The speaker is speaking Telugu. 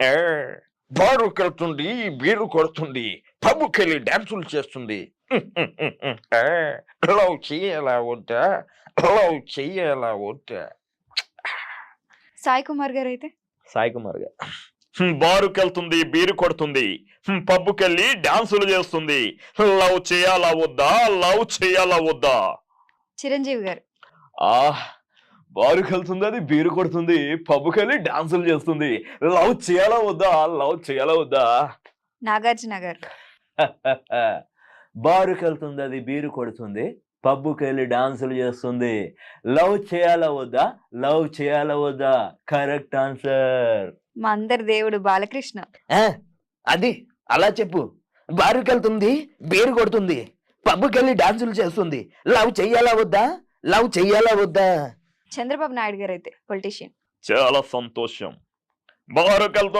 ఏ, బారుకెళ్తుంది, బీరు కొడుతుంది, పబ్బుకెళ్ళి డాన్సులు చేస్తుంది. ఏ, లవ్ చెయ్యాలా వద్దా? లవ్ చెయ్యాలా వద్దా? సాయి కుమార్ గారు అయితే సాయి కుమార్ గారు. బారుకెళ్తుంది, బీరు కొడుతుంది, పబ్బుకెళ్ళి డాన్సులు చేస్తుంది. లవ్ చేయాలా వద్దా? లవ్ చేయాలా వద్దా? చిరంజీవి గారు ఆ బారుకి వెళ్తుంది, అది బీరు కొడుతుంది, పబ్బుకి వెళ్ళి డాన్సులు చేస్తుంది. లవ్ చేయాలా వద్దా? లవ్ చేయాలా వద్దా? నాగార్జున గారు బారుకి వెళ్తుంది, అది బీరు కొడుతుంది, పబ్బుకి వెళ్ళి డాన్సులు చేస్తుంది. లవ్ చేయాలా వద్దా? లవ్ చేయాలా వద్దా? Correct answer. మా అందరి దేవుడు బాలకృష్ణ. అది అలా చెప్పు. బారుకెళ్తుంది, బీరు కొడుతుంది, పబ్బుకెళ్ళి డాన్సులు చేస్తుంది. లవ్ చెయ్యాలా వద్దా? లవ్ చెయ్యాలా వద్దా? చంద్రబాబు నాయుడు గారు అయితే పొలిటీషియన్. చాలా సంతోషం. బారుకెళ్తుంది